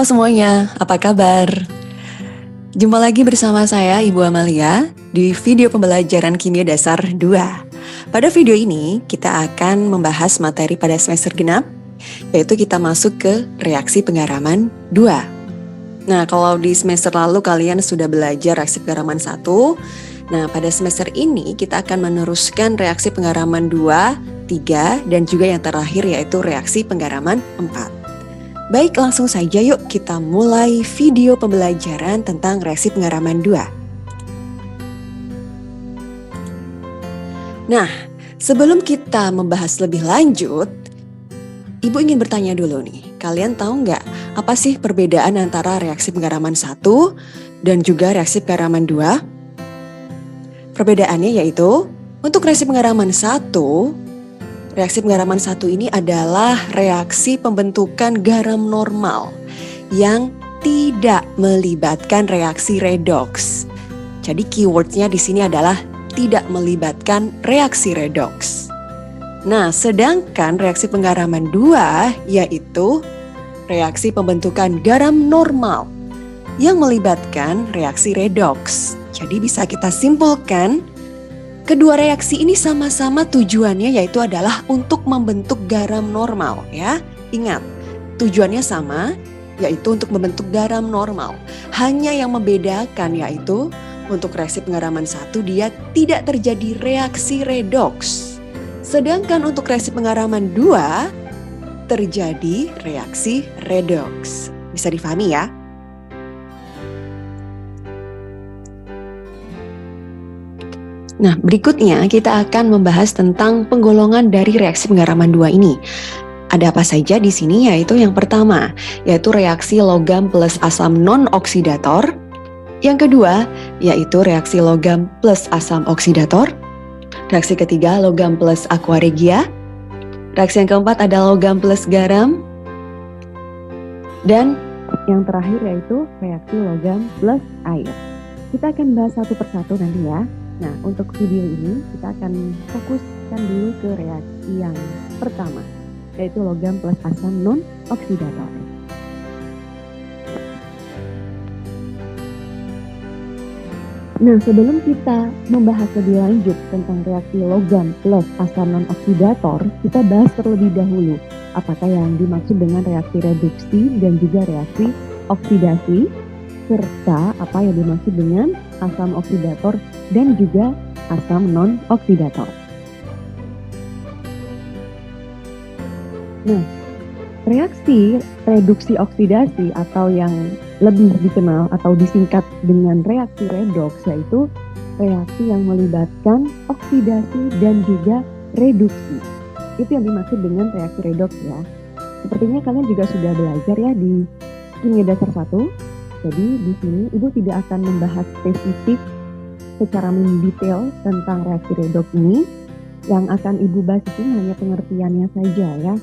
semuanya, apa kabar? Jumpa lagi bersama saya Ibu Amalia di video pembelajaran Kimia Dasar 2. Pada video ini kita akan membahas materi pada semester genap, yaitu kita masuk ke reaksi penggaraman 2. Nah, kalau di semester lalu kalian sudah belajar reaksi penggaraman 1, nah pada semester ini kita akan meneruskan reaksi penggaraman 2, 3, dan juga yang terakhir yaitu reaksi penggaraman 4. Baik, langsung saja yuk kita mulai video pembelajaran tentang reaksi penggaraman 2. Nah, sebelum kita membahas lebih lanjut, Ibu ingin bertanya dulu nih, kalian tahu nggak apa sih perbedaan antara reaksi penggaraman 1 dan juga reaksi penggaraman 2? Perbedaannya yaitu, untuk reaksi penggaraman 1, reaksi penggaraman 1 ini adalah reaksi pembentukan garam normal yang tidak melibatkan reaksi redoks. Jadi keywordnya di sini adalah tidak melibatkan reaksi redoks. Nah, sedangkan reaksi penggaraman 2 yaitu reaksi pembentukan garam normal yang melibatkan reaksi redoks. Jadi bisa kita simpulkan, kedua reaksi ini sama-sama tujuannya yaitu adalah untuk membentuk garam normal ya. Ingat, tujuannya sama yaitu untuk membentuk garam normal. Hanya yang membedakan yaitu untuk reaksi penggaraman 1 dia tidak terjadi reaksi redoks. Sedangkan untuk reaksi penggaraman 2 terjadi reaksi redoks. Bisa difahami ya? Nah, berikutnya kita akan membahas tentang penggolongan dari reaksi penggaraman 2 ini. Ada apa saja di sini? Yaitu yang pertama, yaitu reaksi logam plus asam non-oksidator. Yang kedua, yaitu reaksi logam plus asam oksidator. Reaksi ketiga, logam plus aqua regia. Reaksi yang keempat adalah logam plus garam. Dan yang terakhir yaitu reaksi logam plus air. Kita akan bahas satu persatu nanti ya. Nah, untuk video ini kita akan fokuskan dulu ke reaksi yang pertama, yaitu logam plus asam non-oksidator. Nah, sebelum kita membahas lebih lanjut tentang reaksi logam plus asam non-oksidator, kita bahas terlebih dahulu apakah yang dimaksud dengan reaksi reduksi dan juga reaksi oksidasi, serta apa yang dimaksud dengan asam oksidator dan juga asam non-oksidator. Nah, reaksi reduksi oksidasi atau yang lebih dikenal atau disingkat dengan reaksi redoks yaitu reaksi yang melibatkan oksidasi dan juga reduksi. Itu yang dimaksud dengan reaksi redoks ya. Sepertinya kalian juga sudah belajar ya di Kimia Dasar 1. Jadi di sini Ibu tidak akan membahas spesifik secara mendetail tentang reaksi redoks ini. Yang akan Ibu bahas ini hanya pengertiannya saja ya.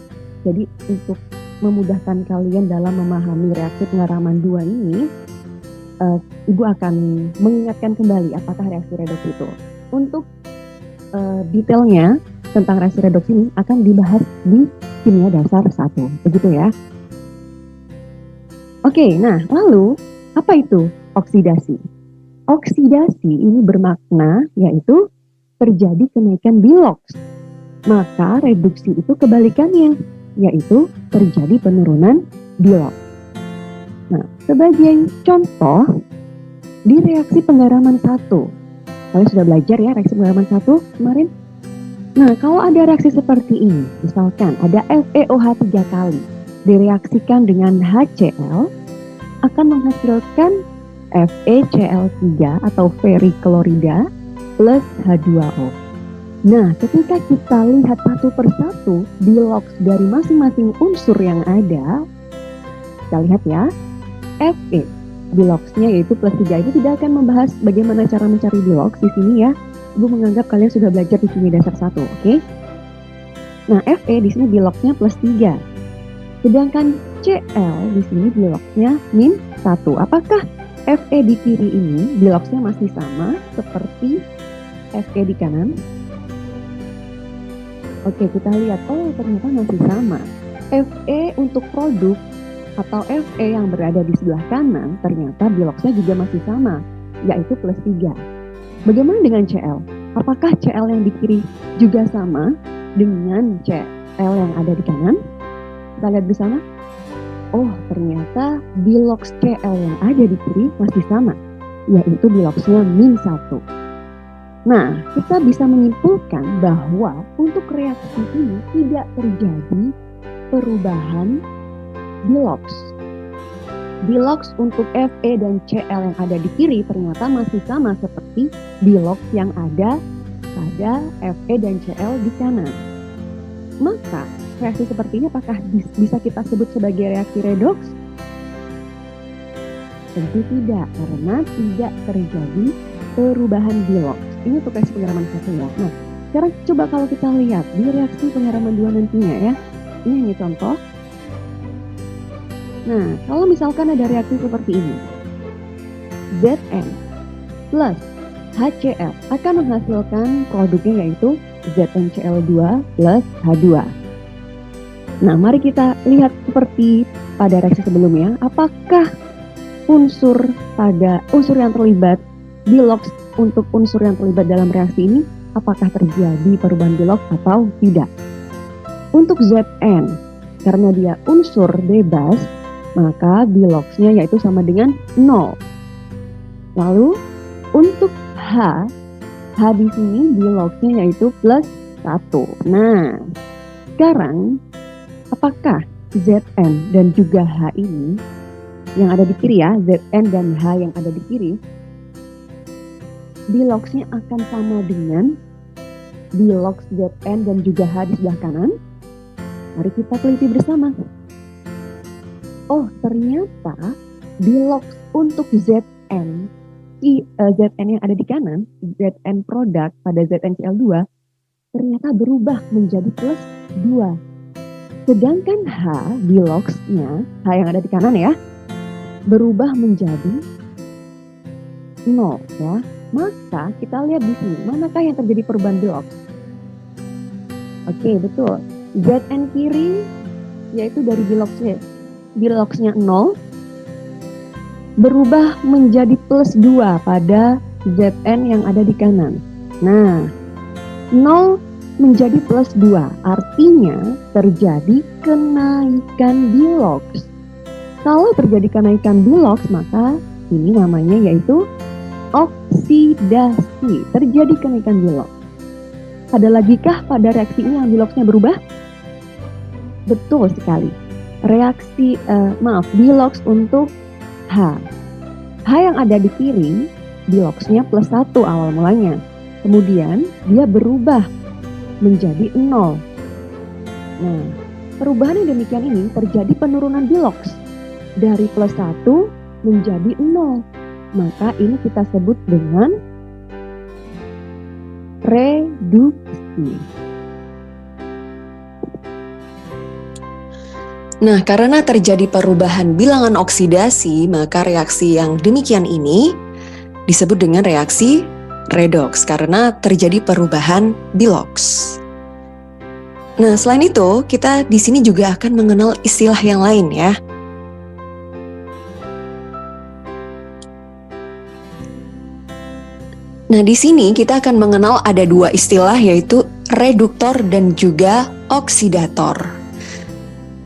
Jadi untuk memudahkan kalian dalam memahami reaksi penggaraman 2 ini, Ibu akan mengingatkan kembali apakah reaksi redoks itu. Untuk detailnya tentang reaksi redoks ini akan dibahas di Kimia Dasar 1, begitu ya. Oke, nah lalu apa itu oksidasi? Oksidasi ini bermakna yaitu terjadi kenaikan biloks. Maka reduksi itu kebalikannya, yaitu terjadi penurunan biloks. Nah, sebagai contoh di reaksi penggaraman 1. Kalian sudah belajar ya reaksi penggaraman 1 kemarin? Nah, kalau ada reaksi seperti ini, misalkan ada FeOH 3 kali direaksikan dengan HCl, akan menghasilkan FeCl3 atau ferriklorida plus H2O. Nah, ketika kita lihat satu persatu biloks dari masing-masing unsur yang ada, kita lihat ya, Fe biloksnya yaitu plus 3 itu tidak akan membahas bagaimana cara mencari biloks di sini ya. Ibu menganggap kalian sudah belajar di Kimia Dasar 1, oke? Nah, Fe di sini biloksnya plus 3. Sedangkan Cl di sini biloksnya min 1. Apakah Fe di kiri ini biloksnya masih sama seperti Fe di kanan? Oke, kita lihat, oh ternyata masih sama. Fe untuk produk atau Fe yang berada di sebelah kanan, ternyata biloxnya juga masih sama, yaitu +3. Bagaimana dengan Cl? Apakah Cl yang di kiri juga sama dengan Cl yang ada di kanan? Kita lihat bersama. Oh, ternyata bilox Cl yang ada di kiri masih sama, yaitu biloxnya -1. Nah, kita bisa menyimpulkan bahwa untuk reaksi ini tidak terjadi perubahan bilox. Bilox untuk Fe dan Cl yang ada di kiri ternyata masih sama seperti bilox yang ada pada Fe dan Cl di kanan. Maka reaksi seperti ini apakah bisa kita sebut sebagai reaksi redoks? Tentu tidak, karena tidak terjadi perubahan bilox. Ini untuk reaksi penggaraman 1 ya. Nah, sekarang coba kalau kita lihat di reaksi penggaraman 2 nantinya ya. Ini hanya contoh. Nah, kalau misalkan ada reaksi seperti ini, Zn plus HCl akan menghasilkan produknya yaitu ZnCl2 plus H2. Nah, mari kita lihat seperti pada reaksi sebelumnya, apakah unsur yang terlibat bilox untuk unsur yang terlibat dalam reaksi ini, apakah terjadi perubahan bilox atau tidak? Untuk Zn, karena dia unsur bebas, maka biloxnya yaitu sama dengan 0. Lalu untuk H di sini biloxnya yaitu +1. Nah, sekarang apakah Zn dan juga H ini yang ada di kiri ya, Zn dan H yang ada di kiri, biloxnya akan sama dengan bilox Zn dan juga H di sebelah kanan? Mari kita teliti bersama. Oh, ternyata bilox untuk Zn yang ada di kanan, Zn produk pada ZnCl2, ternyata berubah menjadi +2. Sedangkan H, biloxnya, H yang ada di kanan ya, berubah menjadi 0 ya. Maka kita lihat di sini, manakah yang terjadi perubahan bilox? Oke, betul. Zn kiri yaitu dari biloxnya 0 berubah menjadi +2 pada Zn yang ada di kanan. Nah, 0 menjadi +2 artinya terjadi kenaikan bilox. Kalau terjadi kenaikan bilox, maka ini namanya yaitu oksidasi. Terjadi kenaikan bilox. Ada lagikah pada reaksi ini yang biloxnya berubah? Betul sekali. Bilox untuk H. H yang ada di kiri, biloxnya +1 awal mulanya. Kemudian dia berubah menjadi 0. Nah, perubahan yang demikian ini terjadi penurunan bilox dari +1 menjadi 0. Maka ini kita sebut dengan reduksi. Nah, karena terjadi perubahan bilangan oksidasi, maka reaksi yang demikian ini disebut dengan reaksi redoks karena terjadi perubahan bilox. Nah, selain itu, kita di sini juga akan mengenal istilah yang lain ya. Nah, di sini kita akan mengenal ada dua istilah yaitu reduktor dan juga oksidator.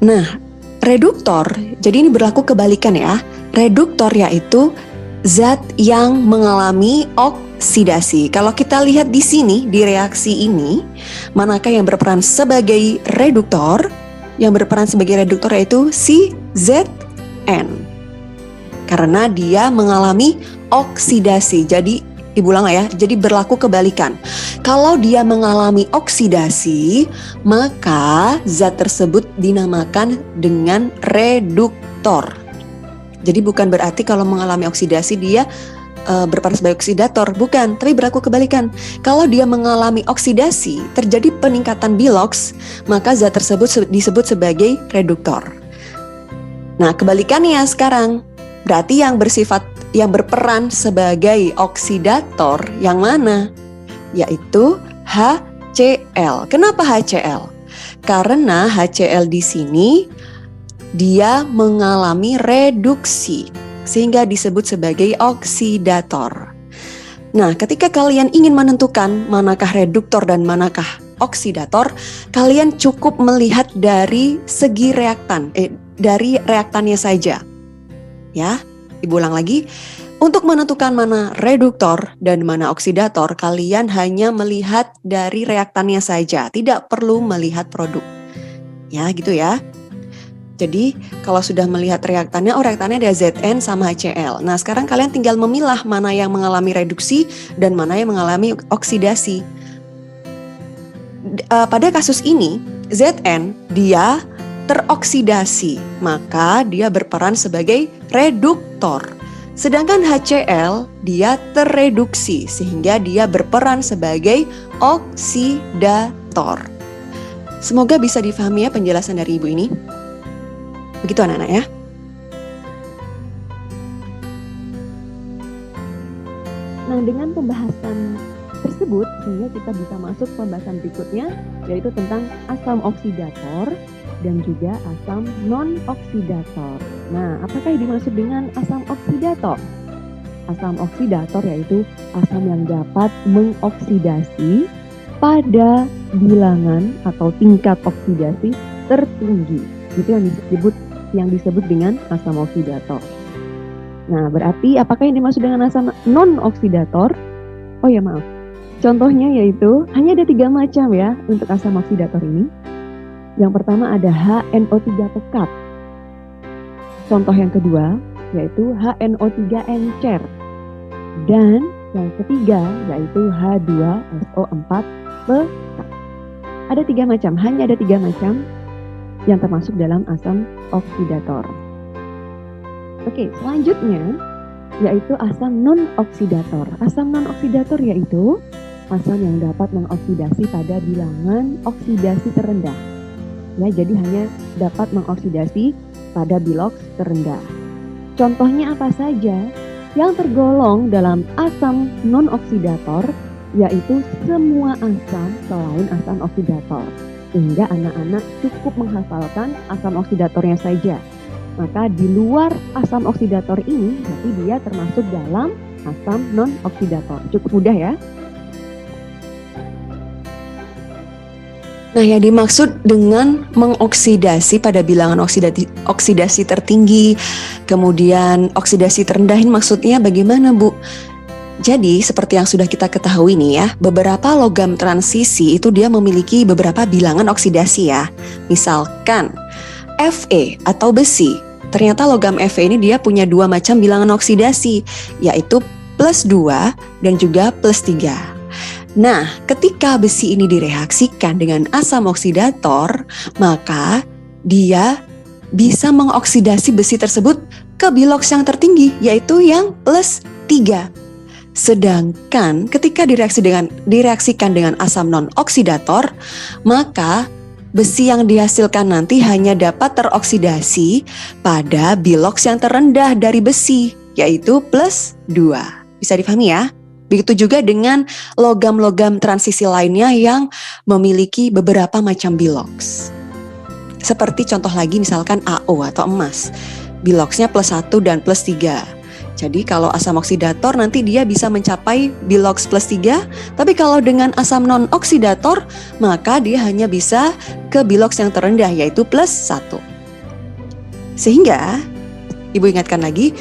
Nah, reduktor, jadi ini berlaku kebalikan ya. Reduktor yaitu zat yang mengalami oksidasi. Kalau kita lihat di sini di reaksi ini, manakah yang berperan sebagai reduktor? Yang berperan sebagai reduktor yaitu si Zn. Karena dia mengalami oksidasi. Jadi Ibu ulang ya, jadi berlaku kebalikan. Kalau dia mengalami oksidasi, maka zat tersebut dinamakan dengan reduktor. Jadi bukan berarti kalau mengalami oksidasi dia berperan sebagai oksidator, bukan, tapi berlaku kebalikan. Kalau dia mengalami oksidasi, terjadi peningkatan bilox, maka zat tersebut disebut sebagai reduktor. Nah, kebalikannya sekarang, berarti yang berperan sebagai oksidator yang mana? Yaitu HCl. Kenapa HCl? Karena HCl di sini dia mengalami reduksi sehingga disebut sebagai oksidator. Nah, ketika kalian ingin menentukan manakah reduktor dan manakah oksidator, kalian cukup melihat dari segi dari reaktannya saja. Ya, Ibu ulang lagi. Untuk menentukan mana reduktor dan mana oksidator, kalian hanya melihat dari reaktannya saja, tidak perlu melihat produk. Ya, gitu ya. Jadi kalau sudah melihat reaktannya, reaktannya ada Zn sama HCl. Nah, sekarang kalian tinggal memilah mana yang mengalami reduksi dan mana yang mengalami oksidasi. Pada kasus ini, Zn dia teroksidasi, maka dia berperan sebagai reduktor. Sedangkan HCl dia terreduksi sehingga dia berperan sebagai oksidator. Semoga bisa difahami ya penjelasan dari Ibu ini. Begitu anak-anak ya. Nah, dengan pembahasan tersebut sehingga kita bisa masuk pembahasan berikutnya, yaitu tentang asam oksidator dan juga asam non-oksidator. Nah, apakah yang dimaksud dengan asam oksidator? Asam oksidator yaitu asam yang dapat mengoksidasi pada bilangan atau tingkat oksidasi tertinggi. Itu yang disebut dengan asam oksidator. Nah, berarti apakah yang dimaksud dengan asam non-oksidator? Oh ya, maaf. Contohnya yaitu hanya ada 3 macam ya untuk asam oksidator ini. Yang pertama ada HNO3 pekat. Contoh yang kedua yaitu HNO3 encer. Dan yang ketiga yaitu H2SO4 pekat. Ada 3 macam, hanya ada 3 macam yang termasuk dalam asam oksidator. Oke, selanjutnya yaitu asam non-oksidator. Asam non-oksidator yaitu asam yang dapat mengoksidasi pada bilangan oksidasi terendah. Ya, jadi hanya dapat mengoksidasi pada biloks terendah. Contohnya apa saja yang tergolong dalam asam non-oksidator, yaitu semua asam selain asam oksidator. Sehingga anak-anak cukup menghafalkan asam oksidatornya saja. Maka di luar asam oksidator ini, berarti dia termasuk dalam asam non-oksidator. Cukup mudah ya. Nah, yang dimaksud dengan mengoksidasi pada bilangan oksidasi tertinggi, kemudian oksidasi terendah, ini maksudnya bagaimana, Bu? Jadi, seperti yang sudah kita ketahui nih ya, beberapa logam transisi itu dia memiliki beberapa bilangan oksidasi ya. Misalkan Fe atau besi. Ternyata logam Fe ini dia punya 2 macam bilangan oksidasi, yaitu +2 dan juga +3. Nah, ketika besi ini direaksikan dengan asam oksidator, maka dia bisa mengoksidasi besi tersebut ke biloks yang tertinggi, yaitu yang +3. Sedangkan ketika direaksikan dengan asam non-oksidator, maka besi yang dihasilkan nanti hanya dapat teroksidasi pada biloks yang terendah dari besi, yaitu +2. Bisa dipahami ya? Begitu juga dengan logam-logam transisi lainnya yang memiliki beberapa macam biloks. Seperti contoh lagi misalkan AO atau emas. Biloksnya +1 dan +3. Jadi kalau asam oksidator nanti dia bisa mencapai biloks +3, tapi kalau dengan asam non-oksidator maka dia hanya bisa ke biloks yang terendah yaitu +1. Sehingga, Ibu ingatkan lagi,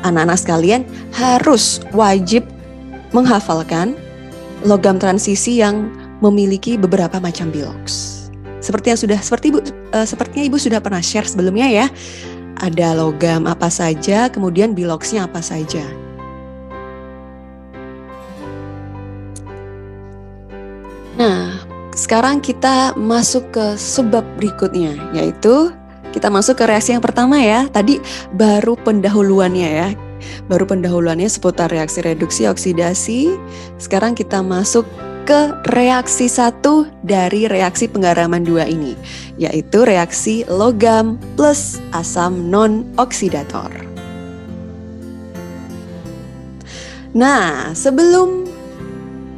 anak-anak sekalian harus wajib menghafalkan logam transisi yang memiliki beberapa macam biloks. Sepertinya Ibu sudah pernah share sebelumnya ya. Ada logam apa saja, kemudian biloksnya apa saja. Nah, sekarang kita masuk ke subbab berikutnya, yaitu kita masuk ke reaksi yang pertama ya. Tadi baru pendahuluannya ya. Baru pendahuluannya seputar reaksi reduksi oksidasi. Sekarang kita masuk ke reaksi 1 dari reaksi penggaraman 2 ini, yaitu reaksi logam plus asam non-oksidator. Nah, sebelum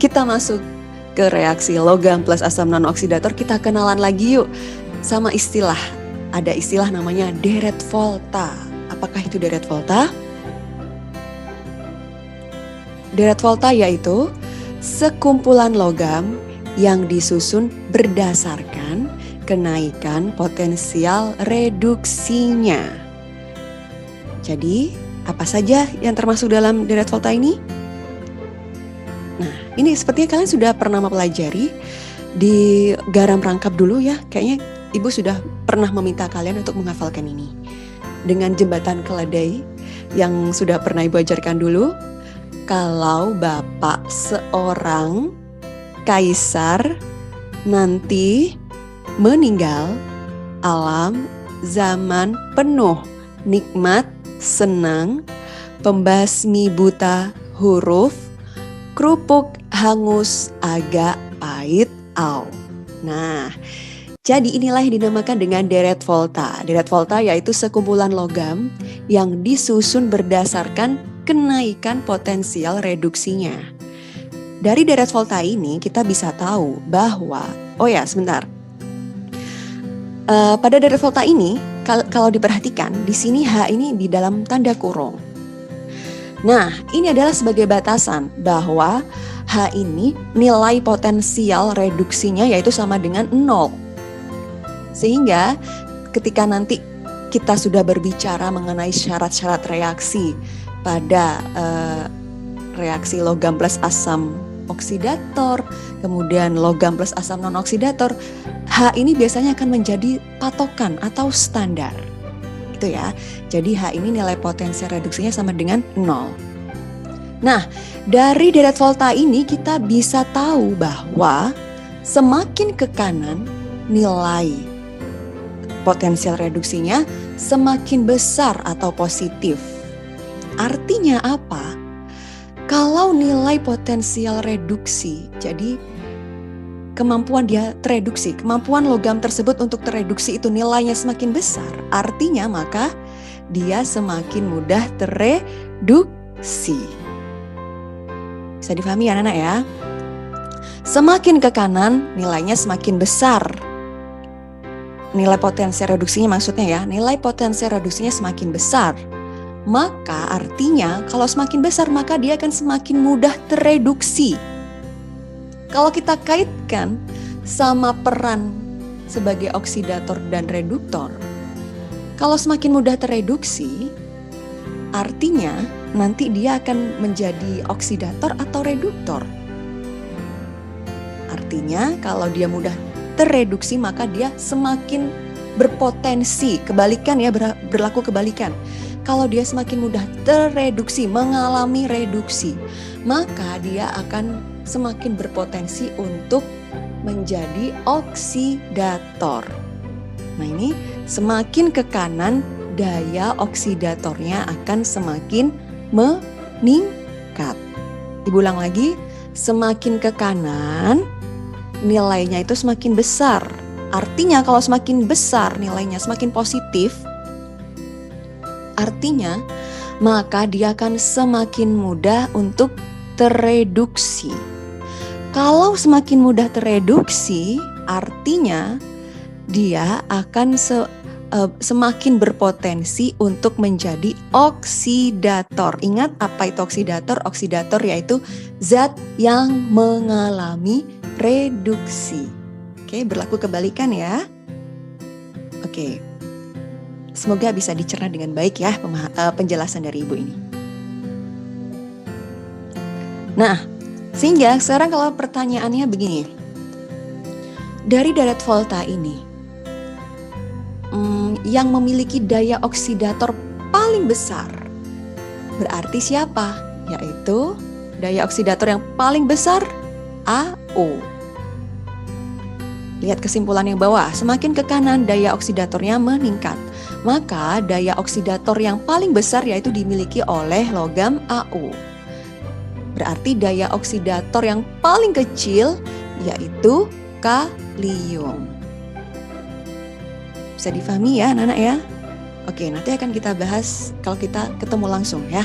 kita masuk ke reaksi logam plus asam non-oksidator, kita kenalan lagi yuk sama istilah ada istilah namanya deret volta. Apakah itu deret volta? Deret volta yaitu sekumpulan logam yang disusun berdasarkan kenaikan potensial reduksinya. Jadi, apa saja yang termasuk dalam deret volta ini? Nah, ini sepertinya kalian sudah pernah mempelajari di garam rangkap dulu ya. Kayaknya Ibu sudah pernah meminta kalian untuk menghafalkan ini. Dengan jembatan keledai yang sudah pernah Ibu ajarkan dulu. Kalau Bapak seorang kaisar nanti meninggal, alam zaman penuh nikmat, senang, pembasmi buta huruf, kerupuk hangus agak pahit au. Nah, jadi inilah yang dinamakan dengan deret volta. Deret volta yaitu sekumpulan logam yang disusun berdasarkan kenaikan potensial reduksinya. Dari deret volta ini kita bisa tahu bahwa, pada deret volta ini kalau diperhatikan di sini H ini di dalam tanda kurung. Nah, ini adalah sebagai batasan bahwa H ini nilai potensial reduksinya yaitu sama dengan 0. Sehingga ketika nanti kita sudah berbicara mengenai syarat-syarat reaksi pada reaksi logam plus asam oksidator, kemudian logam plus asam non-oksidator, H ini biasanya akan menjadi patokan atau standar. Itu ya. Jadi H ini nilai potensial reduksinya sama dengan 0. Nah, dari deret volta ini kita bisa tahu bahwa semakin ke kanan nilai potensial reduksinya semakin besar atau positif. Artinya apa? Kalau nilai potensial reduksi, jadi kemampuan dia tereduksi, kemampuan logam tersebut untuk tereduksi itu nilainya semakin besar, artinya maka dia semakin mudah tereduksi. Bisa difahami ya anak-anak ya? Semakin ke kanan nilainya semakin besar. Nilai potensial reduksinya maksudnya ya, nilai potensial reduksinya semakin besar. Maka artinya kalau semakin besar maka dia akan semakin mudah tereduksi. Kalau kita kaitkan sama peran sebagai oksidator dan reduktor, kalau semakin mudah tereduksi, artinya nanti dia akan menjadi oksidator atau reduktor. Artinya kalau dia mudah tereduksi maka dia semakin berpotensi, kebalikan ya, berlaku kebalikan. Kalau dia semakin mudah tereduksi, mengalami reduksi, maka dia akan semakin berpotensi untuk menjadi oksidator. Nah ini semakin ke kanan daya oksidatornya akan semakin meningkat. Diulang lagi, semakin ke kanan nilainya itu semakin besar. Artinya kalau semakin besar nilainya semakin positif, artinya maka dia akan semakin mudah untuk tereduksi. Kalau semakin mudah tereduksi, artinya dia akan semakin berpotensi untuk menjadi oksidator. Ingat apa itu oksidator? Oksidator yaitu zat yang mengalami reduksi. Oke, berlaku kebalikan ya. Oke. Semoga bisa dicerna dengan baik ya penjelasan dari Ibu ini. Nah, sehingga sekarang kalau pertanyaannya begini. Dari deret volta ini, yang memiliki daya oksidator paling besar berarti siapa? Yaitu daya oksidator yang paling besar AO. Lihat kesimpulan yang bawah, semakin ke kanan daya oksidatornya meningkat. Maka daya oksidator yang paling besar yaitu dimiliki oleh logam AU. Berarti daya oksidator yang paling kecil yaitu kalium. Bisa difahami ya anak-anak ya? Oke, nanti akan kita bahas kalau kita ketemu langsung ya.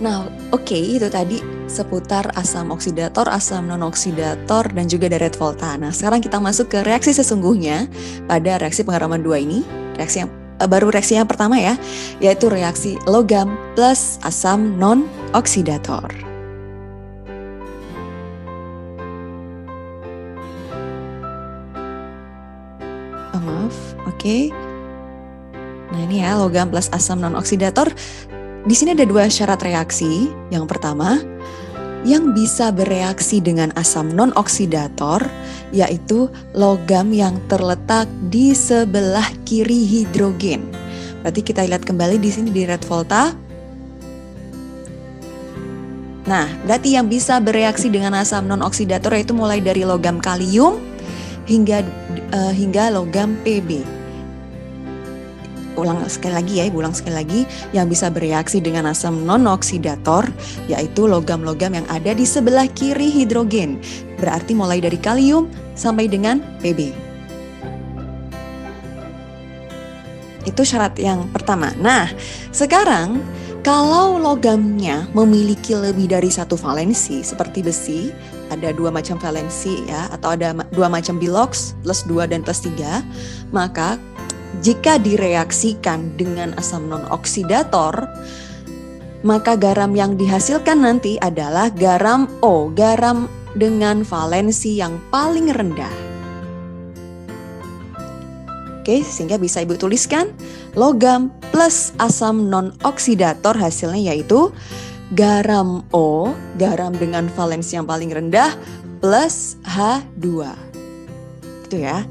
Nah, oke, itu tadi seputar asam oksidator, asam non-oksidator, dan juga Darret volta. Nah, sekarang kita masuk ke reaksi sesungguhnya pada reaksi penggaraman 2 ini. Reaksi yang pertama ya, yaitu reaksi logam plus asam non-oksidator. Oke. Nah, ini ya logam plus asam non-oksidator. Di sini ada 2 syarat reaksi. Yang pertama, yang bisa bereaksi dengan asam non-oksidator yaitu logam yang terletak di sebelah kiri hidrogen. Berarti kita lihat kembali di sini di Darret volta. Nah, berarti yang bisa bereaksi dengan asam non-oksidator yaitu mulai dari logam kalium hingga logam Pb. Ulang sekali lagi, yang bisa bereaksi dengan asam non-oksidator yaitu logam-logam yang ada di sebelah kiri hidrogen. Berarti mulai dari kalium sampai dengan Pb. Itu syarat yang pertama. Nah, sekarang kalau logamnya memiliki lebih dari 1 valensi seperti besi, ada 2 macam valensi ya, atau ada 2 macam bilox plus 2 dan plus 3, maka jika direaksikan dengan asam non-oksidator, maka garam yang dihasilkan nanti adalah garam O, garam dengan valensi yang paling rendah. Oke, sehingga bisa Ibu tuliskan logam plus asam non-oksidator hasilnya yaitu garam O, garam dengan valensi yang paling rendah, plus H2. Gitu ya.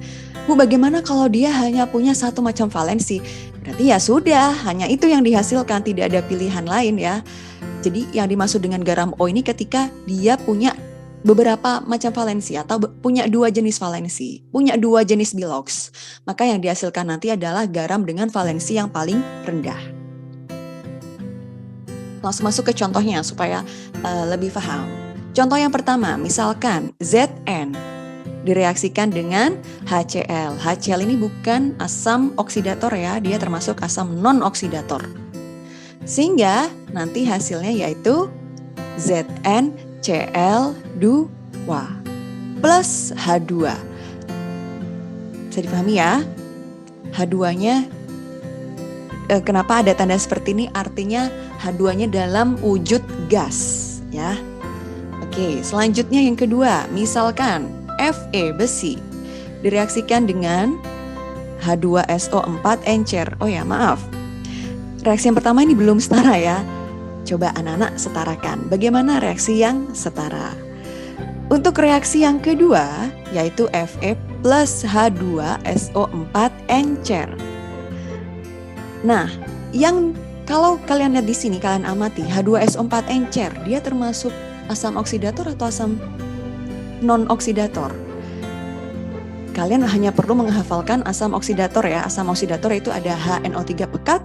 Bu, bagaimana kalau dia hanya punya 1 macam valensi? Berarti ya sudah, hanya itu yang dihasilkan, tidak ada pilihan lain ya. Jadi yang dimaksud dengan garam O ini ketika dia punya beberapa macam valensi atau punya 2 jenis valensi, punya 2 jenis bilox. Maka yang dihasilkan nanti adalah garam dengan valensi yang paling rendah. Langsung masuk ke contohnya supaya lebih paham. Contoh yang pertama, misalkan Zn direaksikan dengan HCl. HCl ini bukan asam oksidator ya, dia termasuk asam non-oksidator. Sehingga nanti hasilnya yaitu ZnCl2 plus H2. Bisa dipahami ya? H2-nya kenapa ada tanda seperti ini? Artinya H2-nya dalam wujud gas ya. Oke, selanjutnya yang kedua, misalkan Fe besi direaksikan dengan H2SO4 encer. Oh ya, maaf. Reaksi yang pertama ini belum setara ya. Coba anak-anak setarakan. Bagaimana reaksi yang setara? Untuk reaksi yang kedua yaitu Fe plus H2SO4 encer. Nah, yang kalau kalian lihat di sini, kalian amati H2SO4 encer, dia termasuk asam oksidator atau asam non-oksidator? Kalian hanya perlu menghafalkan asam oksidator ya. Asam oksidator itu ada HNO3 pekat,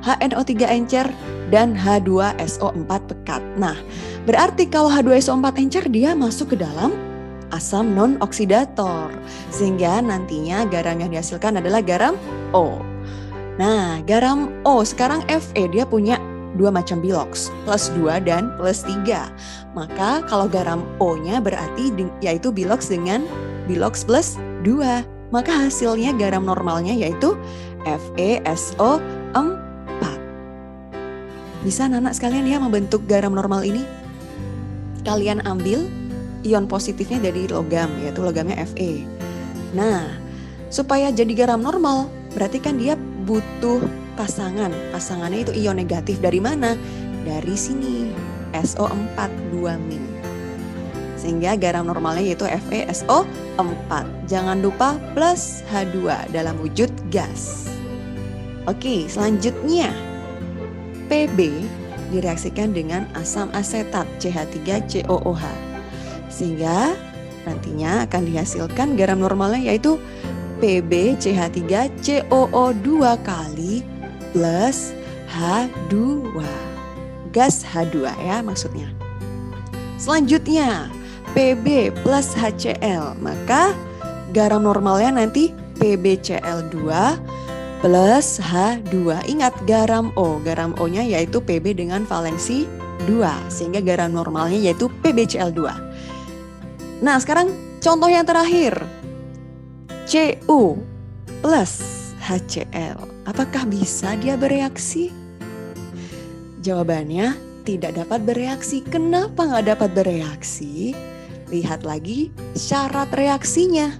HNO3 encer, dan H2SO4 pekat. Nah, berarti kalau H2SO4 encer dia masuk ke dalam asam non-oksidator. Sehingga nantinya garam yang dihasilkan adalah garam O. Nah, garam O sekarang Fe dia punya 2 macam bilox, plus 2 dan plus 3. Maka kalau garam O-nya berarti yaitu bilox dengan bilox plus 2. Maka hasilnya garam normalnya yaitu FeSO4. Bisa anak-anak sekalian ya membentuk garam normal ini? Kalian ambil ion positifnya dari logam, yaitu logamnya Fe. Nah, supaya jadi garam normal, berarti kan dia butuh pasangan. Pasangannya itu ion negatif dari mana? Dari sini, SO4 2-. Sehingga garam normalnya yaitu FeSO4. Jangan lupa plus H2 dalam wujud gas. Oke, selanjutnya Pb direaksikan dengan asam asetat CH3COOH. Sehingga nantinya akan dihasilkan garam normalnya yaitu PbCH3COO2 kali plus H2. Gas H2 ya maksudnya. Selanjutnya Pb plus HCl. Maka garam normalnya nanti PbCl2 plus H2. Ingat garam O. Garam O-nya yaitu Pb dengan valensi sehingga garam normalnya yaitu PbCl2. Nah, sekarang contoh yang terakhir. Cu plus HCl. Apakah bisa dia bereaksi? Jawabannya tidak dapat bereaksi. Kenapa nggak dapat bereaksi? Lihat lagi syarat reaksinya.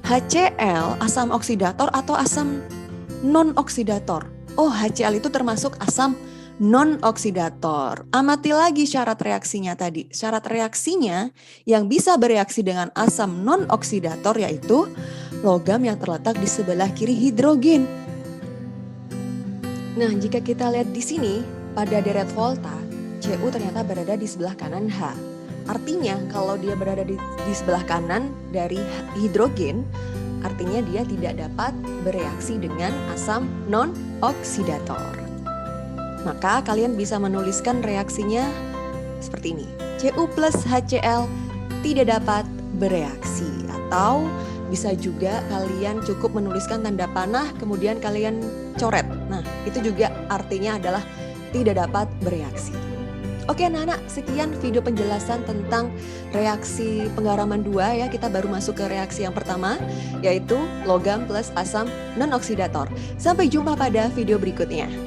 HCl asam oksidator atau asam non-oksidator? Oh, HCl itu termasuk asam non-oksidator. Amati lagi syarat reaksinya tadi. Syarat reaksinya yang bisa bereaksi dengan asam non-oksidator yaitu logam yang terletak di sebelah kiri hidrogen. Nah, jika kita lihat di sini pada deret volta, Cu ternyata berada di sebelah kanan H. Artinya kalau dia berada di sebelah kanan dari hidrogen, artinya dia tidak dapat bereaksi dengan asam non-oksidator. Maka kalian bisa menuliskan reaksinya seperti ini. Cu plus HCl tidak dapat bereaksi. Atau bisa juga kalian cukup menuliskan tanda panah kemudian kalian coret. Nah, itu juga artinya adalah tidak dapat bereaksi. Oke anak-anak, sekian video penjelasan tentang reaksi penggaraman 2 ya. Kita baru masuk ke reaksi yang pertama, yaitu logam plus asam non-oksidator. Sampai jumpa pada video berikutnya.